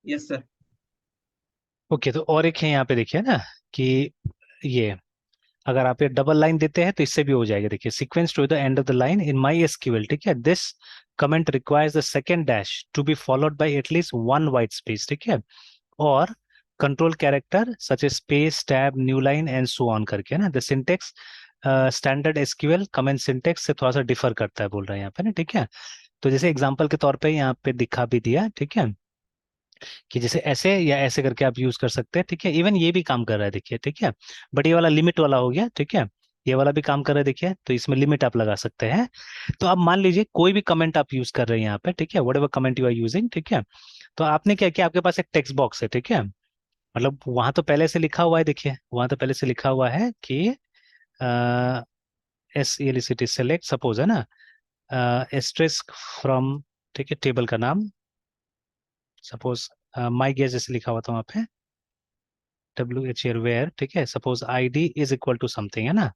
Yes sir. Okay, तो और एक है यहाँ पे देखिए ना कि ये अगर आप ये डबल लाइन देते हैं तो इससे भी हो जाएगा। देखिए, sequence to the end of the line in my SQL, ठीक है, this comment requires the second dash to be followed by at least one white space, ठीक है, और control character such a space tab new line and so on करके ना। The syntax standard SQL comment syntax से थोड़ा सा differ करता है, बोल रहे हैं यहाँ पे ना, ठीक है। तो जैसे एग्जांपल के तौर पे यहाँ पे दिखा भी दिया, ठीक है, कि जैसे ऐसे या ऐसे करके आप यूज कर सकते हैं, ठीक है। इवन ये भी काम कर रहा है देखिए, ठीक है। बट ये वाला लिमिट वाला हो गया, ठीक है। ये वाला भी काम कर रहा है देखिए, तो इसमें लिमिट आप लगा सकते हैं। तो अब मान लीजिए कोई भी कमेंट आप यूज कर रहे हैं यहाँ पे, ठीक है, whatever comment you are using, ठीक है। तो आपने क्या किया, आपके पास एक टेक्स्ट बॉक्स है, ठीक है। मतलब वहां तो पहले से लिखा हुआ है, देखिए वहां तो पहले से लिखा हुआ है कि S L C T select suppose है ना, एस्ट्रिस्क फ्रॉम, ठीक है, टेबल का नाम सपोज माई गेस जैसे लिखा हुआ था वहां पे, डब्ल्यू एच एर वेयर, ठीक है, suppose I D is equal to something है ना,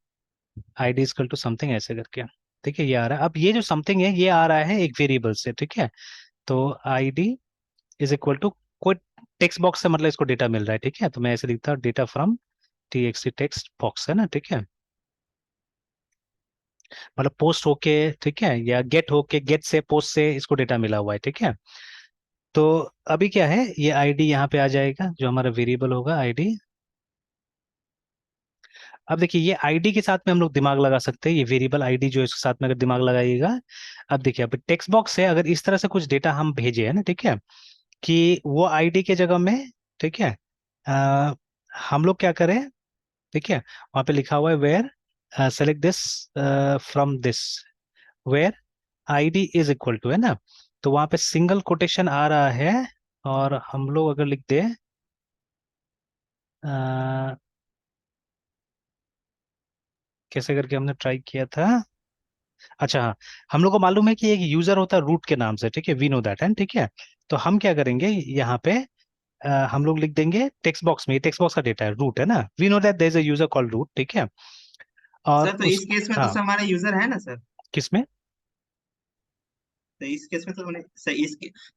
I D is equal to something ऐसे करके, ठीक है। ये आ रहा है, अब ये जो समथिंग है ये आ रहा है एक वेरिएबल से, ठीक है। तो I D is equal to कोई टेक्स्ट बॉक्स से मतलब इसको डेटा मिल रहा है, ठीक है। तो मैं ऐसे लिखता हूँ data from T x T text box है ना, ठीक है। मतलब पोस्ट होके, ठीक है, या गेट होके, गेट से पोस्ट से इसको डेटा मिला हुआ है, ठीक है। तो अभी क्या है, ये आईडी यहाँ पे आ जाएगा जो हमारा वेरिएबल होगा आईडी। अब देखिए ये आईडी के साथ में हम लोग दिमाग लगा सकते हैं, ये वेरिएबल आईडी जो है इसके साथ में अगर दिमाग लगाइएगा। अब देखिए, अब टेक्स्ट बॉक्स से अगर इस तरह से कुछ डेटा हम भेजे है ना, ठीक है, कि वो आईडी के जगह में, ठीक है, अ, हम लोग क्या करें, ठीक है, वहां पे लिखा हुआ है where select this from this, where ID is equal to है ना। तो वहां पे सिंगल कोटेशन आ रहा है, और हम लोग अगर लिख दे कैसे करके हमने ट्राई किया था। अच्छा हाँ, हम लोग को मालूम है कि एक यूजर होता है रूट के नाम से, ठीक है, वी नो दैट, है ठीक है। तो हम क्या करेंगे यहाँ पे, हम लोग लिख देंगे टेक्स्ट बॉक्स में, टेक्स्ट बॉक्स का डेटा है रूट है ना, we know that there is a user called root, ठीक है। और सर तो उस इस केस में तो हाँ, सर हमारा यूजर है ना सर। किसमें, तो इस केस में तो मैंने सर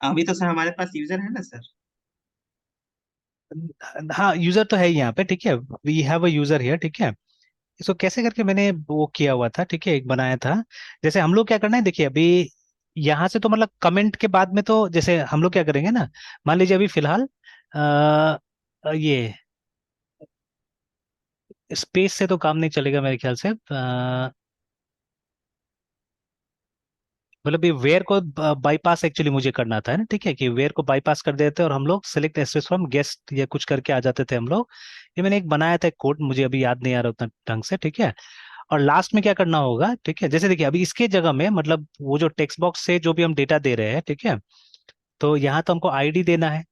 अभी तो सर हमारे पास यूजर है ना सर। हाँ यूजर तो है ही यहाँ पे, ठीक है, we have a user here, ठीक है। इसको कैसे करके मैंने वो किया हुआ था, ठीक है, एक बनाया था। जैसे हम लोग क्या करना है देखिए, अभी यहाँ से तो मतलब कमेंट के बाद में तो जैसे हम लोग क्या करेंगे ना, मान लीजिए अभी फिलहाल ये स्पेस से तो काम नहीं चलेगा मेरे ख्याल से, मतलब ये वेयर को बाईपास एक्चुअली मुझे करना था ना, ठीक है, कि वेयर को बाईपास कर देते और हम लोग सेलेक्ट एसेस फ्रॉम गेस्ट या कुछ करके आ जाते थे हम लोग। ये मैंने एक बनाया था कोड, मुझे अभी याद नहीं आ रहा उतना ढंग से, ठीक है। और लास्ट में क्या करना होगा, ठीक है, जैसे देखिए अभी इसके जगह में मतलब वो जो टेक्स्ट बॉक्स से जो भी हम डेटा दे रहे हैं, ठीक है, तो यहाँ तो हमको आईडी देना है,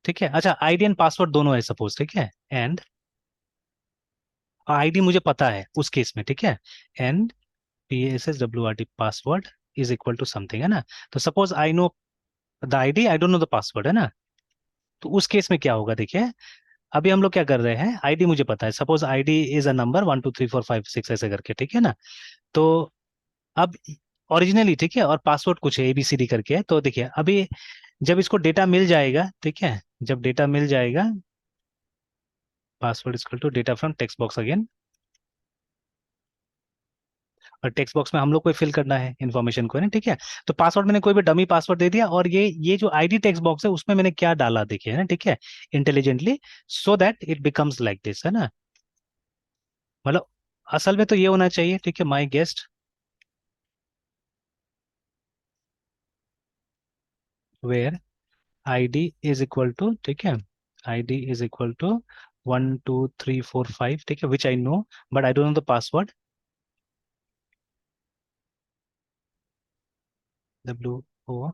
ठीक है। अच्छा, आईडी एंड पासवर्ड दोनों है सपोज, ठीक है, एंड आईडी मुझे पता है उस केस में, ठीक है, and P S S W R T password is equal to something है ना। तो suppose I know the ID, I don't know the password है ना। तो उस केस में क्या होगा देखिए, अभी हम लोग क्या कर रहे हैं, आईडी मुझे पता है, suppose ID is a number 1 2 3 4 5 6 ऐसे करके, ठीक है ना। तो अब ओरिजिनली, ठीक है, और पासवर्ड कुछ है एबीसीडी करके है। तो देखिए अभी जब इसको डेटा मिल जाएगा, ठीक है, जब डेटा मिल जाएगा, password equal to data from text box again, और टेक्स्ट बॉक्स में हम लोग को फिल करना है इन्फॉर्मेशन को है ना, ठीक है। तो पासवर्ड मैंने कोई भी डमी पासवर्ड दे दिया, और ये जो आईडी टेक्स्ट बॉक्स है उसमें मैंने क्या डाला देखिए है ना, ठीक है, intelligently, so that it becomes like this है ना। मतलब असल में तो ये होना चाहिए, ठीक है, my guest where ID is equal to, ठीक है, आईडी इज इक्वल टू 1 2 3 4 5, ठीक है, which I know, but I don't know the password, O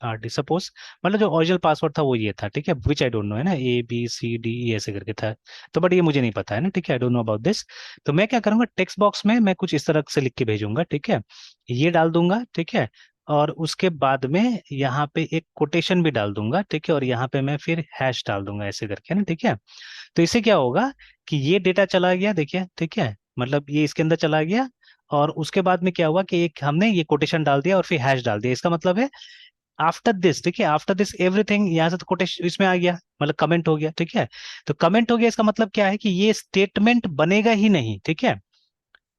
R D suppose, मतलब जो ओरिजिनल पासवर्ड था वो ये था, ठीक है, विच आई डोंट नो, है ना, ABCDE ऐसे करके था। तो बट ये मुझे नहीं पता है ना, ठीक है, I don't know about this. तो मैं क्या करूंगा, टेक्स्ट बॉक्स में मैं कुछ इस तरह से लिख के भेजूंगा, ठीक है, ये डाल दूंगा, ठीक है, और उसके बाद में यहाँ पे एक कोटेशन भी डाल दूंगा, ठीक है, और यहाँ पे मैं फिर हैश डाल दूंगा ऐसे करके ना, ठीक है। तो इससे क्या होगा कि ये डेटा चला गया, देखिए, ठीक है, मतलब ये इसके अंदर चला गया, और उसके बाद में क्या हुआ कि एक हमने ये कोटेशन डाल दिया और फिर हैश डाल दिया, इसका मतलब है आफ्टर दिस, ठीक है, आफ्टर दिस एवरीथिंग, यहाँ से तो कोटेशन इसमें आ गया, मतलब कमेंट हो गया, ठीक है। तो कमेंट हो गया, इसका मतलब क्या है कि ये स्टेटमेंट बनेगा ही नहीं, ठीक है,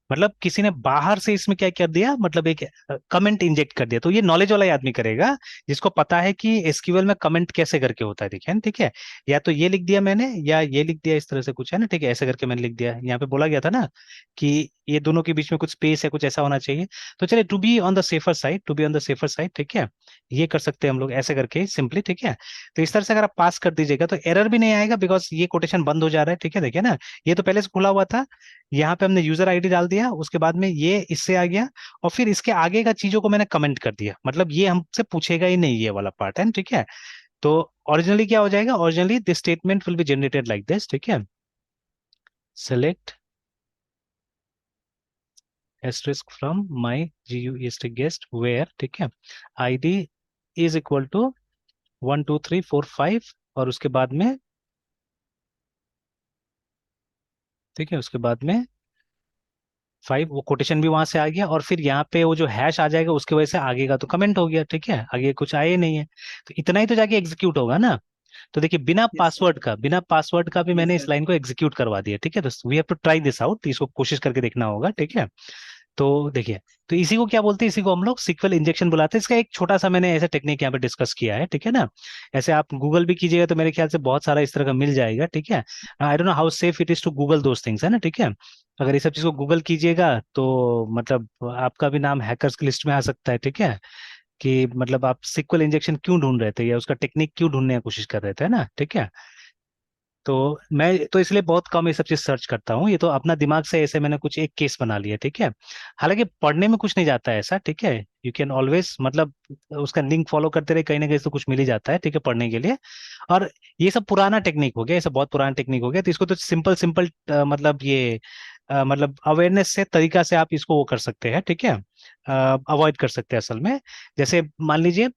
मतलब किसी ने बाहर से इसमें क्या कर दिया, मतलब एक कमेंट इंजेक्ट कर दिया। तो ये नॉलेज वाला ही आदमी करेगा, जिसको पता है कि एसक्यूएल में कमेंट कैसे करके होता है, देखिए ना, ठीक है। या तो ये लिख दिया मैंने, या ये लिख दिया, इस तरह से कुछ है ना, ठीक है, ऐसे करके मैंने लिख दिया। यहाँ पे बोला गया था ना कि ये दोनों के बीच में कुछ स्पेस है, कुछ ऐसा होना चाहिए। तो चलिए, to be on the safer side, to be on the safer side, ठीक है, ये कर सकते हैं हम लोग ऐसे करके सिंपली, ठीक है। तो इस तरह से अगर आप पास कर दीजिएगा तो एरर भी नहीं आएगा, बिकॉज ये कोटेशन बंद हो जा रहा है, ठीक है, देखिए ना, ये तो पहले से खुला हुआ था। यहाँ पे हमने यूजर आईडी डाल दिया, उसके बाद में ये इससे आ गया, और फिर इसके आगे का चीजों को मैंने कमेंट कर दिया, मतलब ये हमसे पूछेगा ही नहीं, ये वाला पार्ट है, ठीक है। तो ओरिजिनली क्या हो जाएगा, originally this statement will be generated like this, ठीक है, select asterisk from my GUEST guest where, ठीक है, आईडी इज इक्वल टू 1 2 3 4 5, और उसके बाद में, ठीक है, उसके बाद में 5, वो कोटेशन भी वहां से आ गया, और फिर यहाँ पे वो जो हैश आ जाएगा उसकी वजह से आगे का तो कमेंट हो गया, ठीक है, आगे कुछ आए नहीं है। तो इतना ही तो जाके एग्जीक्यूट होगा ना। तो देखिए, यस सर। बिना पासवर्ड का भी यस मैंने इस सर। लाइन को एग्जीक्यूट करवा दिया, ठीक है। तो we have to try this out, इसको कोशिश करके देखना होगा, ठीक है। तो देखिए, तो इसी को क्या बोलते हैं, इसी को हम लोग सिक्वल इंजेक्शन बुलाते हैं। इसका एक छोटा सा मैंने ऐसा टेक्निक यहाँ पे डिस्कस किया है, ठीक है ना। ऐसे आप गूगल भी कीजिएगा तो मेरे ख्याल से बहुत सारा इस तरह का मिल जाएगा, ठीक है। I don't know how safe it is to Google those things, है ना, ठीक है। अगर ये सब चीज को गूगल कीजिएगा तो मतलब आपका भी नाम हैकर्स की लिस्ट में आ सकता है, ठीक है, कि मतलब आप सिक्वल इंजेक्शन क्यों ढूंढ रहे थे, या उसका टेक्निक क्यों ढूंढने की कोशिश कर रहे थे, है ना, ठीक है। तो मैं तो इसलिए बहुत कम ये सब चीज सर्च करता हूँ, ये तो अपना दिमाग से ऐसे मैंने कुछ एक केस बना लिया, ठीक है। हालांकि पढ़ने में कुछ नहीं जाता है ऐसा, ठीक है, यू कैन ऑलवेज मतलब उसका लिंक फॉलो करते रहे, कहीं ना कहीं तो कुछ मिल ही जाता है, ठीक है, पढ़ने के लिए। और ये सब पुराना टेक्निक हो गया, ये सब बहुत पुराना टेक्निक हो गया, तो इसको तो सिंपल सिंपल मतलब ये मतलब अवेयरनेस से तरीका से आप इसको वो कर सकते हैं, ठीक है, अवॉइड कर सकते हैं असल में। जैसे मान लीजिए,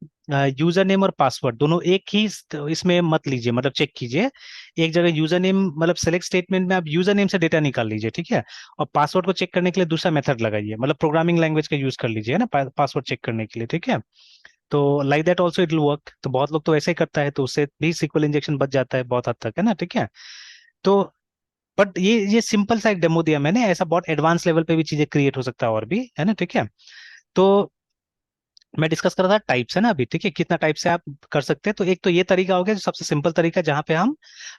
यूजर नेम और पासवर्ड दोनों एक ही इसमें मत लीजिए, मतलब चेक कीजिए। एक जगह यूजर नेम, मतलब सेलेक्ट स्टेटमेंट में आप यूजर नेम से डेटा निकाल लीजिए, ठीक है, और पासवर्ड को चेक करने के लिए दूसरा मेथड लगाइए, मतलब प्रोग्रामिंग लैंग्वेज का यूज कर लीजिए ना पासवर्ड चेक करने के लिए, ठीक है। तो like that also it will work. तो बहुत लोग तो ऐसे ही करता है, तो उससे भी सिक्वल इंजेक्शन बच जाता है बहुत हद तक, है ना, ठीक है। तो बट ये सिंपल सा एक डेमो दिया मैंने, ऐसा बहुत एडवांस लेवल पे भी चीजें क्रिएट हो सकता है और भी, है ना, ठीक है। तो मैं डिस्कस कर रहा था टाइप्स, है ना, अभी, ठीक है, कितना टाइप से आप कर सकते हैं। तो एक तो ये तरीका हो गया जो सबसे सिंपल तरीका, जहां पे हम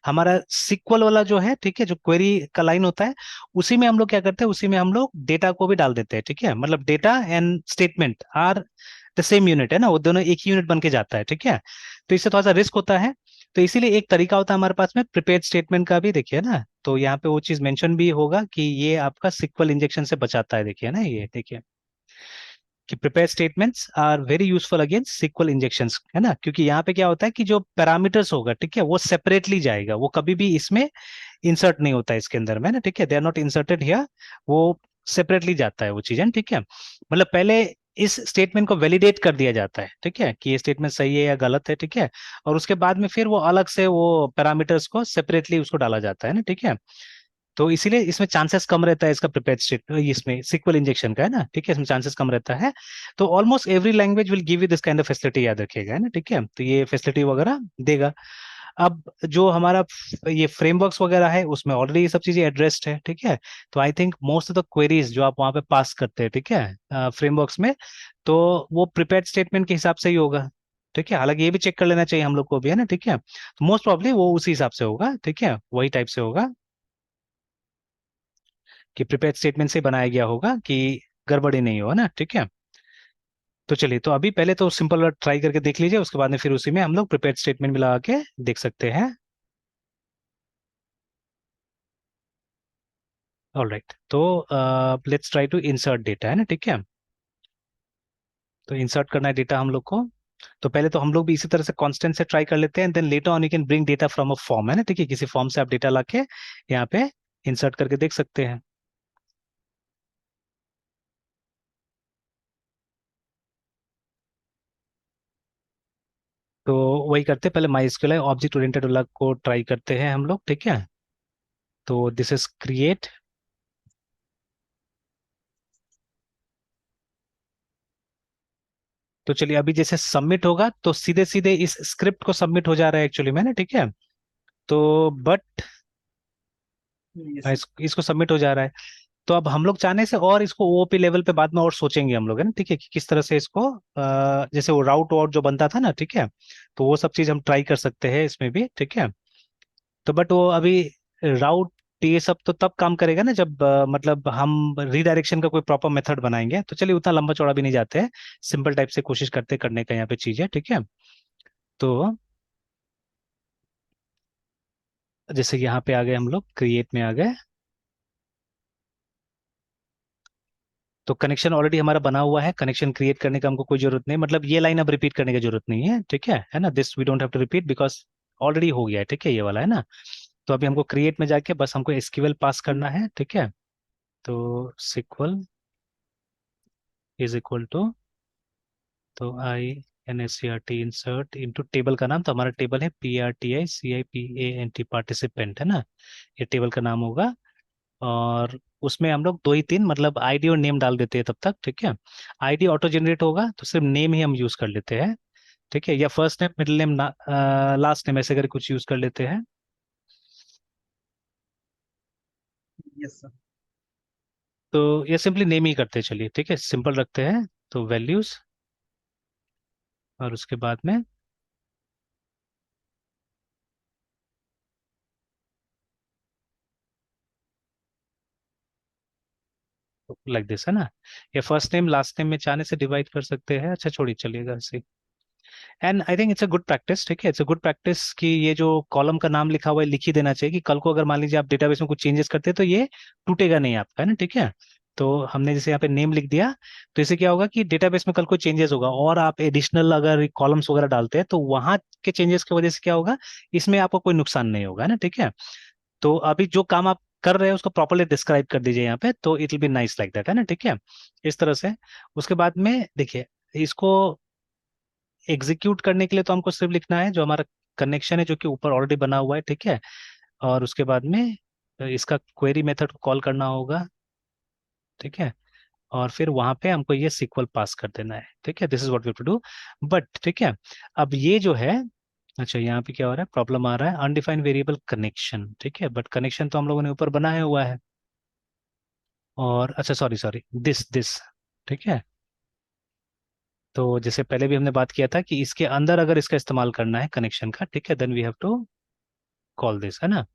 हमारा सिक्वल वाला जो है, ठीक है, जो क्वेरी का लाइन होता है, उसी में हम लोग क्या करते हैं, उसी में हम लोग डेटा को भी डाल देते हैं, ठीक है, मतलब data and statement are the same unit, है ना, वो दोनों एक ही यूनिट बन के जाता है, ठीक है। तो इससे थोड़ा सा रिस्क होता है। तो इसीलिए एक तरीका होता है हमारे पास में प्रिपेयर्ड स्टेटमेंट का भी, देखिए ना, तो यहाँ पे वो चीज मेंशन भी होगा कि ये आपका सिक्वल इंजेक्शन से बचाता है, देखिए ना, ये देखिए कि prepare statements are very useful against sequel injections, है ना, क्योंकि यहाँ पे क्या होता है कि जो पैरामीटर्स होगा, ठीक है, वो सेपरेटली जाएगा, वो कभी भी इसमें इंसर्ट नहीं होता है इसके अंदर में ना, ठीक है, they are not inserted here, वो सेपरेटली जाता है वो चीज, है ना, ठीक है। मतलब पहले इस स्टेटमेंट को वैलिडेट कर दिया जाता है, ठीक है, कि ये स्टेटमेंट सही है या गलत है, ठीक है, और उसके बाद में फिर वो अलग से वो पैरामीटर्स को सेपरेटली उसको डाला जाता है ना, ठीक है। तो इसीलिए इसमें चांसेस कम रहता है इसका प्रिपेयर्ड स्टेट, इसमें सिक्वल इंजेक्शन का, है ना, ठीक है, इसमें चांसेस कम रहता है। तो almost every language will give you this kind of facility, याद रखिएगा, है ना, ठीक है, तो ये फैसिलिटी वगैरह देगा। अब जो हमारा ये फ्रेमवर्क्स वगैरह है उसमें ऑलरेडी ये सब चीजें एड्रेस्ड है, ठीक है। तो I think most of the queries जो आप वहाँ पे पास करते हैं, ठीक है, फ्रेमवर्क्स में, तो वो प्रिपेयर्ड स्टेटमेंट के हिसाब से ही होगा, ठीक है। हालांकि ये भी चेक कर लेना चाहिए हम लोग को भी, है ना, ठीक है, तो मोस्ट प्रॉब्ली वो उसी हिसाब से होगा, ठीक है, वही टाइप से होगा कि प्रिपेयर्ड स्टेटमेंट से बनाया गया होगा, कि गड़बड़ी नहीं हो, है ना, ठीक है। तो चलिए, तो अभी पहले तो सिंपल ट्राई करके देख लीजिए, उसके बाद में फिर उसी में हम लोग प्रिपेयर्ड स्टेटमेंट भी लगा के देख सकते हैं। ऑल राइट, तो let's try to insert data, है ना, ठीक है। तो इंसर्ट करना है डेटा हम लोग को। तो पहले तो हम लोग भी इसी तरह से कांस्टेंट से ट्राई कर लेते हैं, then later on you can bring data from a form, है ना, ठीक है, किसी फॉर्म से आप डेटा लाके यहाँ पे इंसर्ट करके देख सकते हैं। तो वही करते हैं, पहले माई एसक्यूएल ऑब्जेक्ट ओरिएंटेड वाला को ट्राई करते हैं हम लोग, ठीक है। तो दिस इज क्रिएट। तो चलिए अभी जैसे सबमिट होगा तो सीधे सीधे इस स्क्रिप्ट को सबमिट हो जा रहा है एक्चुअली में ना, ठीक है। तो बट यस सर। इसको सबमिट हो जा रहा है। तो अब हम लोग चाहने से और इसको ओओपी लेवल पे बाद में और सोचेंगे हम लोग, है ना, ठीक है, कि किस तरह से इसको जैसे वो राउट और जो बनता था ना, ठीक है, तो वो सब चीज हम ट्राई कर सकते हैं इसमें भी, ठीक है। तो बट वो अभी राउट ये सब तो तब काम करेगा ना जब मतलब हम रीडायरेक्शन का कोई प्रॉपर मेथड बनाएंगे। तो चलिए उतना लंबा चौड़ा भी नहीं जाते हैं, सिंपल टाइप से कोशिश करते करने का यहाँ पे चीज है, ठीक है। तो जैसे यहाँ पे आ गए हम लोग, क्रिएट में आ गए। तो कनेक्शन ऑलरेडी हमारा बना हुआ है, कनेक्शन क्रिएट करने का हमको कोई जरूरत नहीं, मतलब ये लाइन अब रिपीट करने की जरूरत नहीं है, ठीक है ना, this we don't have to repeat because already हो गया है, ठीक है, ये वाला है ना। तो अभी हमको क्रिएट में जाके बस हमको एसक्यूएल पास करना है, ठीक है। तो सिक्वल इज इक्वल टू, तो I N S C R T insert into table का नाम, तो हमारा टेबल है P R T I C I P A N T participant, है ना, ये टेबल का नाम होगा। और उसमें हम लोग दो ही तीन मतलब आईडी और नेम डाल देते हैं तब तक, ठीक है। आईडी ऑटो जनरेट होगा तो सिर्फ नेम ही हम यूज कर लेते हैं, ठीक है, या first name middle name last name ऐसे करके कुछ यूज कर लेते हैं। Yes sir. तो ये सिंपली नेम ही करते हैं, चलिए ठीक है, सिंपल रखते हैं। तो वैल्यूज, और उसके बाद में लाइक दिस, है ना। ये फर्स्ट नेम लास्ट नेम में चाहने से डिवाइड कर सकते हैं, अच्छा छोड़िए चलिएगा ऐसे। And I think it's a good practice, ठीक है, इट्स अ गुड प्रैक्टिस कि ये जो कॉलम का नाम लिखा हुआ है लिख ही देना चाहिए, कि कल को अगर मान लीजिए आप डेटाबेस में कुछ चेंजेस करते हैं तो ये टूटेगा नहीं आपका, है ना, ठीक है। तो हमने जैसे यहाँ पे नेम लिख दिया, तो इससे क्या होगा कि डेटाबेस में कल को चेंजेस होगा और आप एडिशनल अगर कॉलम्स वगैरह डालते हैं तो वहां के चेंजेस की वजह से क्या होगा, इसमें आपको कोई नुकसान नहीं होगा, है ना, ठीक है। तो अभी जो काम आप कर रहे हैं उसको प्रॉपरली डिस्क्राइब कर दीजिए यहाँ पे, तो it will be nice like that, है ना, ठीक है, इस तरह से। उसके बाद में देखिए, इसको एग्जीक्यूट करने के लिए तो हमको सिर्फ लिखना है जो हमारा कनेक्शन है जो कि ऊपर ऑलरेडी बना हुआ है, ठीक है। और उसके बाद में इसका क्वेरी मेथड को कॉल करना होगा, ठीक है। और फिर वहां पे हमको ये सीक्वल पास कर देना है, ठीक है, this is what we to do. But ठीक है, अब ये जो है, अच्छा यहाँ पे क्या हो रहा है, प्रॉब्लम आ रहा है अनडिफाइंड वेरिएबल कनेक्शन, ठीक है, बट कनेक्शन तो हम लोगों ने ऊपर बनाया हुआ है। और अच्छा सॉरी सॉरी, दिस दिस, ठीक है। तो जैसे पहले भी हमने बात किया था कि इसके अंदर अगर इसका इस्तेमाल करना है कनेक्शन का, ठीक है, then we have to call this, है ना।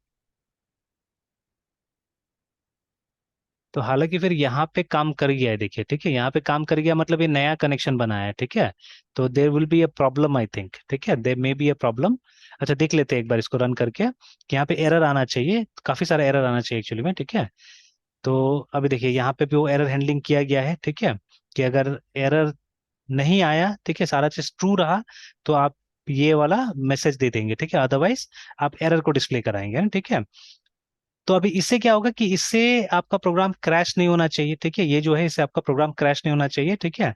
तो हालांकि फिर यहाँ पे काम कर गया है, देखिए, ठीक है, यहाँ पे काम कर गया मतलब ये नया कनेक्शन बनाया है, ठीक है। तो there will be a problem I think, ठीक है, देर मे बी अ प्रॉब्लम। अच्छा देख लेते हैं एक बार इसको रन करके कि यहाँ पे एरर आना चाहिए, काफी सारा एरर आना चाहिए एक्चुअली में, ठीक है। तो अभी देखिए यहाँ पे भी वो एरर हैंडलिंग किया गया है, ठीक है, कि अगर एरर नहीं आया, ठीक है, सारा चीज ट्रू रहा, तो आप ये वाला मैसेज दे देंगे, ठीक है, अदरवाइज आप एरर को डिस्प्ले कराएंगे ना, ठीक है। तो अभी इससे क्या होगा कि इससे आपका प्रोग्राम क्रैश नहीं होना चाहिए, ठीक है, ये जो है इससे आपका प्रोग्राम क्रैश नहीं होना चाहिए, ठीक है।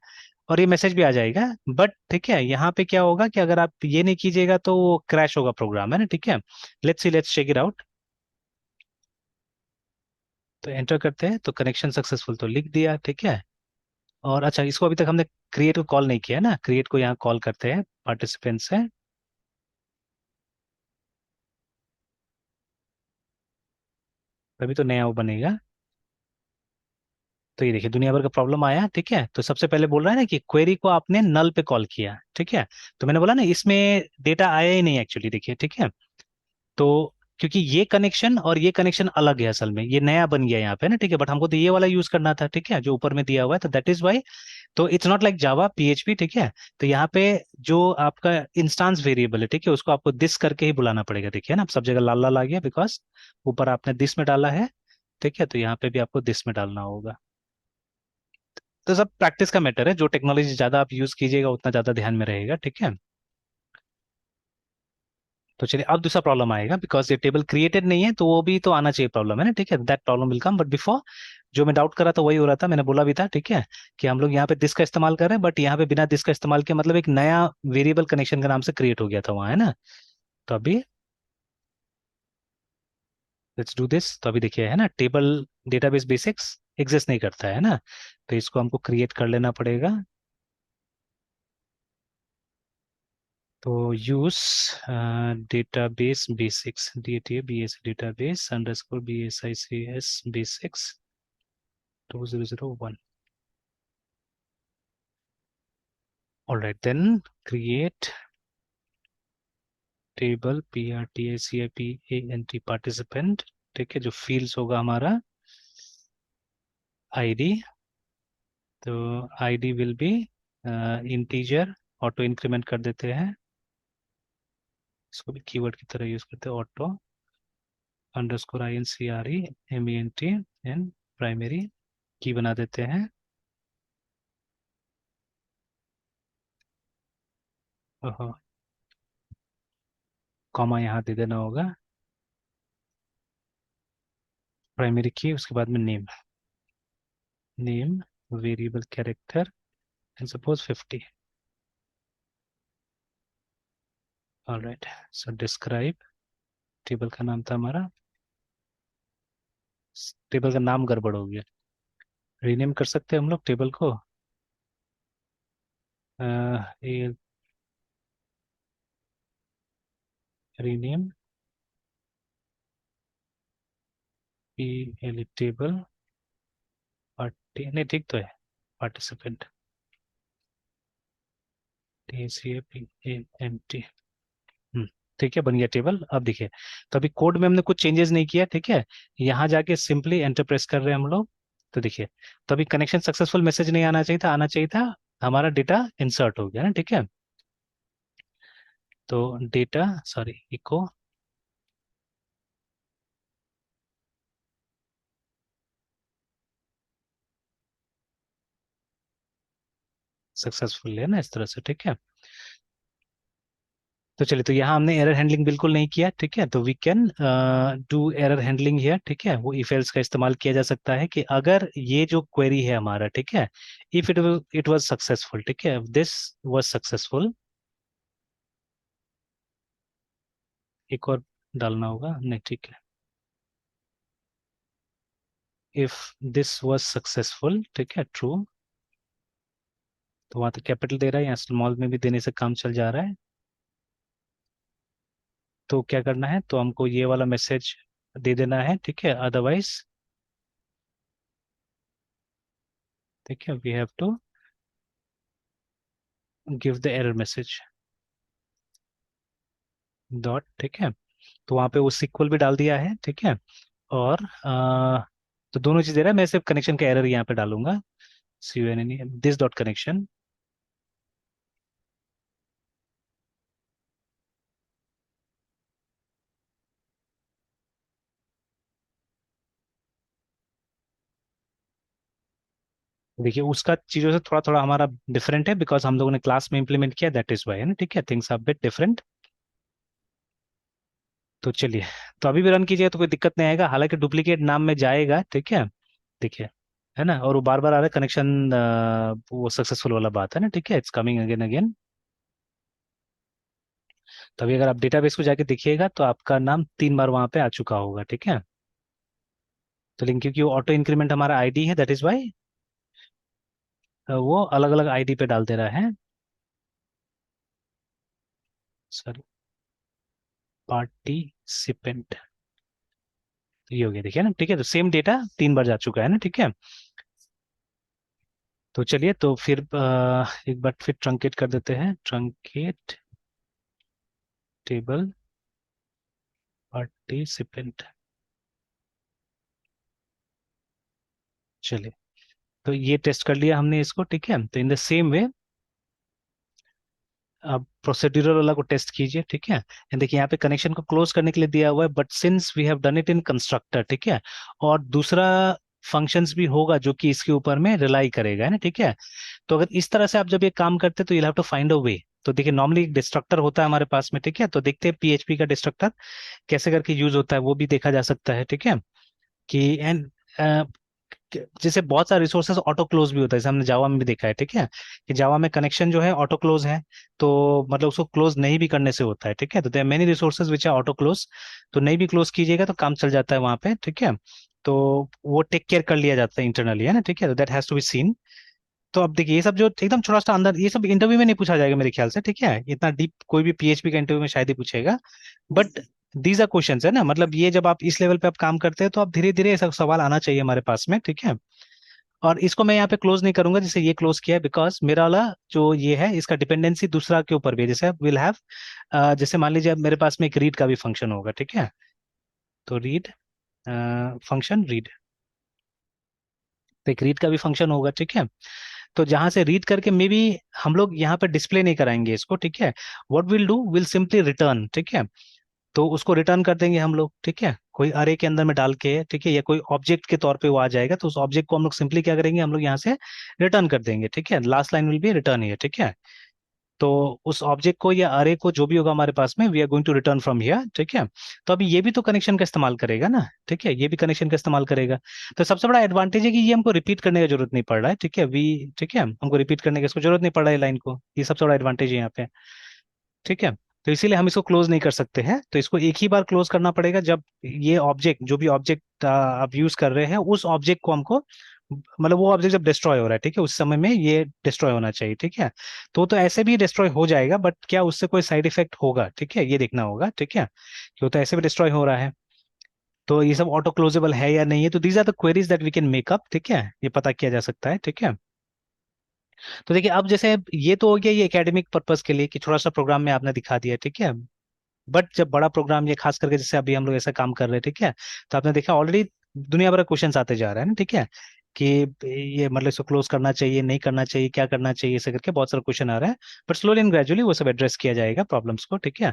और ये मैसेज भी आ जाएगा, बट ठीक है, यहाँ पे क्या होगा कि अगर आप ये नहीं कीजिएगा तो वो क्रैश होगा प्रोग्राम, है ना, ठीक है। Let's see, let's check it out. तो एंटर करते हैं, तो कनेक्शन सक्सेसफुल तो लिख दिया, ठीक है। और अच्छा इसको अभी तक हमने क्रिएट को कॉल नहीं किया है ना, क्रिएट को यहाँ कॉल करते हैं पार्टिसिपेंट से, तभी तो नया वो बनेगा। तो ये देखिए दुनिया भर का प्रॉब्लम आया, ठीक है। तो सबसे पहले बोल रहा है ना कि क्वेरी को आपने नल पे कॉल किया, ठीक है। तो मैंने बोला ना इसमें डेटा आया ही नहीं एक्चुअली, देखिए, ठीक है। तो क्योंकि ये कनेक्शन और ये कनेक्शन अलग है असल में, ये नया बन गया यहाँ पे ना, ठीक है, बट हमको तो ये वाला यूज करना था, ठीक है, जो ऊपर में दिया हुआ है, तो दैट इज वाई। तो it's not like Java PHP, ठीक है। तो यहाँ पे जो आपका इंस्टांस वेरिएबल है, ठीक है, उसको आपको दिस करके ही बुलाना पड़ेगा, देखिए ना, अब सब जगह लाल लाल आ गया बिकॉज ऊपर आपने दिस में डाला है, ठीक है। तो यहाँ पे भी आपको दिस में डालना होगा। तो सब प्रैक्टिस का मैटर है, जो टेक्नोलॉजी ज्यादा आप यूज कीजिएगा उतना ज्यादा ध्यान में रहेगा, ठीक है। तो चलिए अब दूसरा प्रॉब्लम आएगा, बिकॉज ये टेबल क्रिएटेड नहीं है तो वो भी तो आना चाहिए प्रॉब्लम, है ना, ठीक है, that problem will come, but before जो मैं डाउट कर रहा था वही हो रहा था, मैंने बोला भी था, ठीक है, कि हम लोग यहाँ पे दिस का इस्तेमाल कर रहे हैं, बट यहाँ पे बिना दिस का इस्तेमाल किए मतलब एक नया वेरिएबल कनेक्शन के नाम से क्रिएट हो गया था वहाँ, है ना। तो अभी लेट्स डू दिस। तो अभी देखिए, है ना, टेबल डेटाबेस बेसिक्स एग्जिस्ट नहीं करता है ना, तो इसको हमको क्रिएट कर लेना पड़ेगा। तो use database basics, DATABS database underscore BSICS basics 2001। All right then, create table PRTICIPANT participant, ठीक है, जो फील्ड्स होगा हमारा आईडी। तो ID will be integer, auto increment कर देते हैं, इसको भी कीवर्ड की तरह यूज करते हैं, auto underscore INCREMENT and primary की बना देते हैं। ओहो, कॉमा यहाँ दे देना होगा, प्राइमरी की, उसके बाद में name, name variable character and suppose 50। Alright, so describe, table का नाम था हमारा, टेबल का नाम गड़बड़ हो गया, रीनेम कर सकते हैं हम लोग टेबल को, ये रीनेम PL टेबल पार्टी, नहीं ठीक तो है, पार्टिसिपेंट TCAPANT। ठीक है, बन गया टेबल। अब देखिए, तो अभी कोड में हमने कुछ चेंजेस नहीं किया, ठीक है, यहाँ जाके सिंपली एंटर प्रेस कर रहे हैं हम लोग। तो देखिए, तो अभी कनेक्शन सक्सेसफुल मैसेज नहीं आना चाहिए था, आना चाहिए था हमारा डेटा इंसर्ट हो गया ना, ठीक है। तो डेटा, सॉरी, इको सक्सेसफुल है ना, इस तरह से, ठीक है। तो चलिए, तो यहाँ हमने एरर हैंडलिंग बिल्कुल नहीं किया, ठीक है, तो we can do error handling here, ठीक है, वो इफ एल्स का इस्तेमाल किया जा सकता है कि अगर ये जो क्वेरी है हमारा, ठीक है, इफ इट वाज सक्सेसफुल, ठीक है, दिस वाज सक्सेसफुल, एक और डालना होगा, नहीं ठीक है, इफ दिस वाज सक्सेसफुल, ठीक है, ट्रू, तो वहां तक कैपिटल दे रहा है, यहाँ स्मॉल में भी देने से काम चल जा रहा है। तो क्या करना है, तो हमको ये वाला मैसेज दे देना है, ठीक है, अदरवाइज, ठीक है, we have to give the error message dot, ठीक है। तो वहां पे वो सिक्वल भी डाल दिया है, ठीक है, और तो दोनों चीज दे रहा है, मैं सिर्फ कनेक्शन का एरर यहाँ पे डालूंगा, CUNNE दिस डॉट कनेक्शन। देखिए, उसका चीजों से थोड़ा थोड़ा हमारा डिफरेंट है, बिकॉज हम लोगों ने क्लास में इंप्लीमेंट किया, दैट इज वाई, है ना, ठीक है, थिंग्स आर बिट डिफरेंट। तो चलिए, तो अभी भी रन कीजिए तो कोई दिक्कत नहीं आएगा, हालांकि डुप्लीकेट नाम में जाएगा, ठीक है, देखिए, है ना, और वो बार बार आ रहा है कनेक्शन, वो सक्सेसफुल वाला बात है ना, ठीक है, इट्स कमिंग अगेन अगेन। तो अभी अगर आप डेटाबेस को जाके देखिएगा तो आपका नाम 3 बार वहां पे आ चुका होगा, ठीक है। तो लेकिन क्योंकि वो ऑटो इंक्रीमेंट हमारा आईडी है, दैट इज वाई वो अलग अलग आईडी पे डाल दे रहा है, सॉरी, पार्टिसिपेंट, ये हो गया, देखिए ना, ठीक है, तो सेम डेटा 3 बार जा चुका है ना, ठीक है। तो चलिए, तो फिर एक बार फिर ट्रंकेट कर देते हैं, ट्रंकेट टेबल पार्टिसिपेंट। चलिए, तो ये टेस्ट कर लिया हमने इसको, ठीक है, तो इन द सेम वे आप प्रोसीड्यूरल वाला को टेस्ट कीजिए, ठीक है, एंड देखिए यहाँ पे कनेक्शन को क्लोज करने के लिए दिया हुआ है, but since we have done it in constructor, ठीक है, और दूसरा फंक्शंस भी होगा जो कि इसके ऊपर में रिलाई करेगा, है ना, ठीक है। तो अगर इस तरह से आप जब ये काम करते हैं तो you have to find a way. तो देखिए नॉर्मली एक डिस्ट्रक्टर होता है हमारे पास में, ठीक है, तो देखते हैं पीएचपी का डिस्ट्रक्टर कैसे करके यूज होता है, वो भी देखा जा सकता है, ठीक है। कि एंड जैसे बहुत सारे रिसोर्सेज ऑटो क्लोज भी होता है, जैसे हमने जावा में भी देखा है, ठीक है, कि जावा में कनेक्शन जो है ऑटो क्लोज है, तो मतलब उसको क्लोज नहीं भी करने से होता है, ठीक है। तो there many resources which are auto close, तो नहीं भी क्लोज कीजिएगा तो काम चल जाता है वहां पे, ठीक है। तो वो टेक केयर कर लिया जाता है इंटरनली, है ना, ठीक है, तो that has to be seen. तो अब देखिए ये सब जो एकदम छोटा सा अंदर, ये सब इंटरव्यू में नहीं पूछा जाएगा मेरे ख्याल से, ठीक है, इतना डीप कोई भी पीएचपी का इंटरव्यू में शायद ही पूछेगा, बट दीज आर क्वेश्चंस, है ना, मतलब ये जब आप इस लेवल पे आप काम करते हैं तो आप धीरे धीरे ऐसा सवाल आना चाहिए हमारे पास में, ठीक है। और इसको मैं यहाँ पे क्लोज नहीं करूंगा जैसे ये क्लोज किया है, बिकॉज मेरा वाला जो ये है इसका डिपेंडेंसी दूसरा के ऊपर भी है, जैसे विल हैव, जैसे मान लीजिए अब मेरे पास में एक रीड का भी फंक्शन होगा, ठीक है, तो रीड फंक्शन रीड, तो एक रीड का भी फंक्शन होगा, ठीक है। तो जहां से रीड करके मे बी हम लोग यहाँ पे डिस्प्ले नहीं कराएंगे इसको, ठीक है। What will do, will simply return, ठीक है, तो उसको रिटर्न कर देंगे हम लोग, ठीक है, कोई अरे के अंदर में डाल के, ठीक है, या कोई ऑब्जेक्ट के तौर पे वो आ जाएगा, तो उस ऑब्जेक्ट को हम लोग सिंपली क्या करेंगे, हम लोग यहाँ से रिटर्न कर देंगे, ठीक है, last line will be return here, ठीक है। तो उस ऑब्जेक्ट को या अरे को जो भी होगा हमारे पास में, we are going to return from here, ठीक है। तो अभी ये भी तो कनेक्शन का इस्तेमाल करेगा ना, ठीक है, ये भी कनेक्शन का इस्तेमाल करेगा। तो सबसे बड़ा एडवांटेज है कि ये हमको रिपीट करने की जरूरत नहीं पड़ रहा है, ठीक है, वी, ठीक है, हमको रिपीट करने की इसको जरूरत नहीं पड़ रहा है लाइन को, ये सबसे बड़ा एडवांटेज है यहाँ पे, ठीक है। तो इसीलिए हम इसको क्लोज नहीं कर सकते हैं, तो इसको एक ही बार क्लोज करना पड़ेगा जब ये ऑब्जेक्ट, जो भी ऑब्जेक्ट आप यूज कर रहे हैं, उस ऑब्जेक्ट को हमको, मतलब वो ऑब्जेक्ट जब डिस्ट्रॉय हो रहा है, ठीक है, उस समय में ये डिस्ट्रॉय होना चाहिए, ठीक है। तो ऐसे भी डिस्ट्रॉय हो जाएगा, बट क्या उससे कोई साइड इफेक्ट होगा, ठीक है, ये देखना होगा, ठीक है, कि वो तो ऐसे भी डिस्ट्रॉय हो रहा है। तो ये सब ऑटो क्लोजेबल है या नहीं है, तो these are the queries that we can make up, ठीक है, ये पता किया जा सकता है, ठीक है। तो देखिए अब जैसे ये तो हो गया ये एकेडमिक पर्पस के लिए कि थोड़ा सा प्रोग्राम में आपने दिखा दिया, ठीक है। बट जब बड़ा प्रोग्राम, ये खास करके जैसे अभी हम लोग ऐसा काम कर रहे हैं, ठीक है, तो आपने देखा ऑलरेडी दुनिया भर के क्वेश्चंस आते जा रहे हैं ना, ठीक है, कि ये मतलब इसको क्लोज करना चाहिए, नहीं करना चाहिए, क्या करना चाहिए, ऐसे करके बहुत सारे क्वेश्चन आ रहे हैं। बट स्लोली एंड ग्रेजुअली वो सब एड्रेस किया जाएगा प्रॉब्लम्स को, ठीक है।